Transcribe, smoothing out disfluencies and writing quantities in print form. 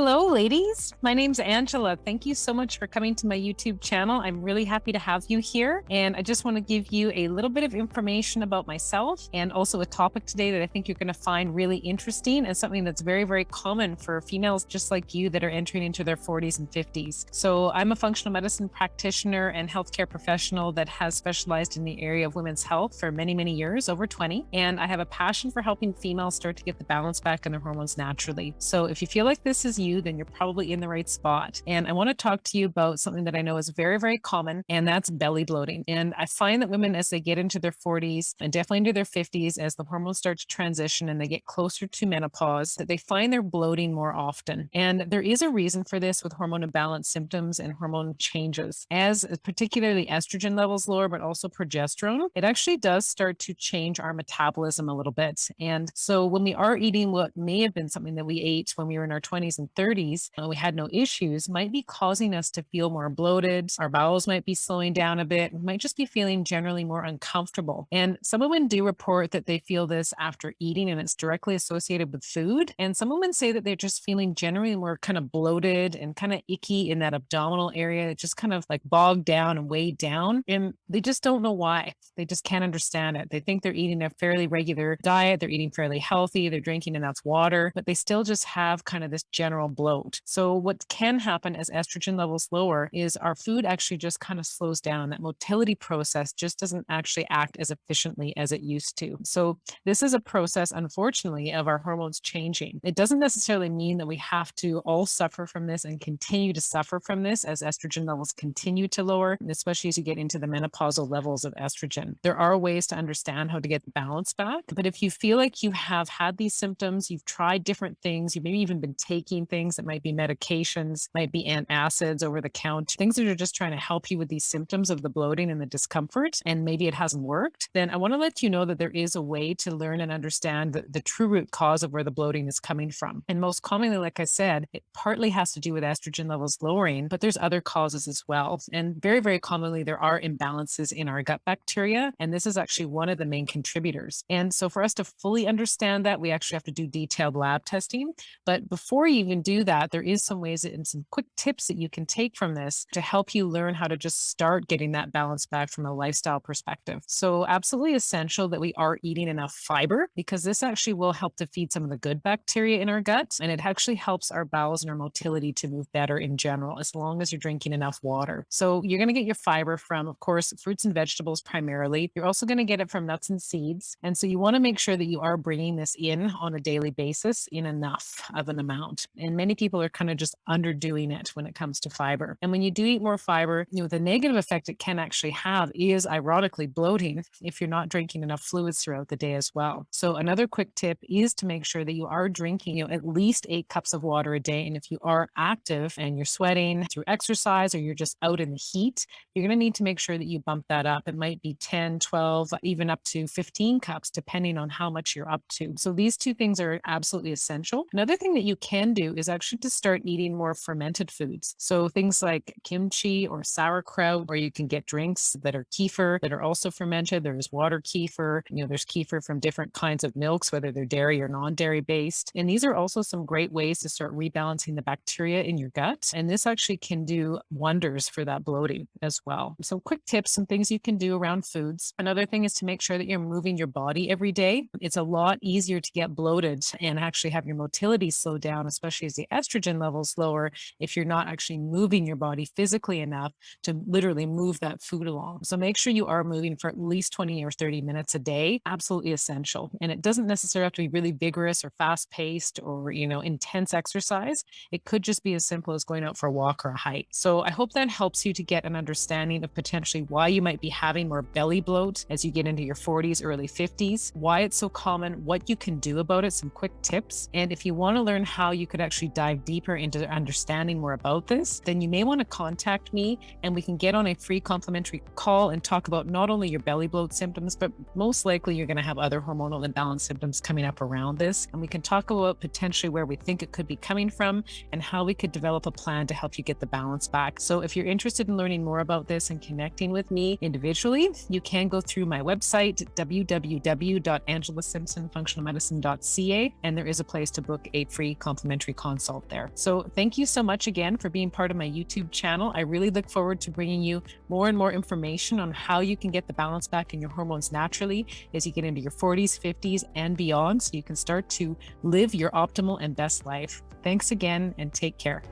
Hello, ladies. My name's Angela. Thank you so much for coming to my YouTube channel. I'm really happy to have you here. And I just want to give you a little bit of information about myself and also a topic today that I think you're going to find really interesting and something that's very, very common for females just like you that are entering into their 40s and 50s. So I'm a functional medicine practitioner and healthcare professional that has specialized in the area of women's health for many, many years, over 20. And I have a passion for helping females start to get the balance back in their hormones naturally. So if you feel like this is you, then you're probably in the right spot. And I want to talk to you about something that I know is very, very common, and that's belly bloating. And I find that women, as they get into their 40s and definitely into their 50s, as the hormones start to transition and they get closer to menopause, that they find they're bloating more often. And there is a reason for this with hormone imbalance symptoms and hormone changes. As particularly estrogen levels lower, but also progesterone, it actually does start to change our metabolism a little bit. And so when we are eating what may have been something that we ate when we were in our 20s and 30s, we had no issues, might be causing us to feel more bloated. Our bowels might be slowing down a bit. We might just be feeling generally more uncomfortable. And some women do report that they feel this after eating, and it's directly associated with food. And some women say that they're just feeling generally more kind of bloated and kind of icky in that abdominal area, just kind of like bogged down and weighed down. And they just don't know why. They just can't understand it. They think they're eating a fairly regular diet. They're eating fairly healthy. They're drinking enough water, but they still just have kind of this general bloat. So what can happen as estrogen levels lower is our food actually just kind of slows down. That motility process just doesn't actually act as efficiently as it used to. So this is a process, unfortunately, of our hormones changing. It doesn't necessarily mean that we have to all suffer from this and continue to suffer from this as estrogen levels continue to lower, especially as you get into the menopausal levels of estrogen. There are ways to understand how to get the balance back. But if you feel like you have had these symptoms, you've tried different things, you've maybe even been taking things that might be medications, might be antacids over the counter, things that are just trying to help you with these symptoms of the bloating and the discomfort, and maybe it hasn't worked, then I want to let you know that there is a way to learn and understand the true root cause of where the bloating is coming from. And most commonly, like I said, it partly has to do with estrogen levels lowering, but there's other causes as well. And very, very commonly, there are imbalances in our gut bacteria, and this is actually one of the main contributors. And so for us to fully understand that, we actually have to do detailed lab testing. But before you even do that, there is some ways and some quick tips that you can take from this to help you learn how to just start getting that balance back from a lifestyle perspective. So absolutely essential that we are eating enough fiber, because this actually will help to feed some of the good bacteria in our gut. And it actually helps our bowels and our motility to move better in general, as long as you're drinking enough water. So you're going to get your fiber from, of course, fruits and vegetables primarily. You're also going to get it from nuts and seeds. And so you want to make sure that you are bringing this in on a daily basis in enough of an amount. And many people are kind of just underdoing it when it comes to fiber. And when you do eat more fiber, the negative effect it can actually have is ironically bloating if you're not drinking enough fluids throughout the day as well. So another quick tip is to make sure that you are drinking, at least 8 cups of water a day. And if you are active and you're sweating through exercise, or you're just out in the heat, you're going to need to make sure that you bump that up. It might be 10, 12, even up to 15 cups, depending on how much you're up to. So these two things are absolutely essential. Another thing that you can do is actually to start eating more fermented foods. So things like kimchi or sauerkraut, or you can get drinks that are kefir that are also fermented. There's water kefir, there's kefir from different kinds of milks, whether they're dairy or non-dairy based. And these are also some great ways to start rebalancing the bacteria in your gut. And this actually can do wonders for that bloating as well. Some quick tips, some things you can do around foods. Another thing is to make sure that you're moving your body every day. It's a lot easier to get bloated and actually have your motility slow down, especially as the estrogen levels lower, if you're not actually moving your body physically enough to literally move that food along. So make sure you are moving for at least 20 or 30 minutes a day. Absolutely essential. And it doesn't necessarily have to be really vigorous or fast paced or, intense exercise. It could just be as simple as going out for a walk or a hike. So I hope that helps you to get an understanding of potentially why you might be having more belly bloat as you get into your 40s, early 50s, why it's so common, what you can do about it, some quick tips. And if you want to learn how you could actually dive deeper into understanding more about this, then you may want to contact me and we can get on a free complimentary call and talk about not only your belly bloat symptoms, but most likely you're going to have other hormonal imbalance symptoms coming up around this. And we can talk about potentially where we think it could be coming from and how we could develop a plan to help you get the balance back. So if you're interested in learning more about this and connecting with me individually, you can go through my website, www.angelasimpsonfunctionalmedicine.ca, and there is a place to book a free complimentary consult. out there. So thank you so much again for being part of my YouTube channel. I really look forward to bringing you more and more information on how you can get the balance back in your hormones naturally as you get into your 40s, 50s, and beyond, so you can start to live your optimal and best life. Thanks again, and take care.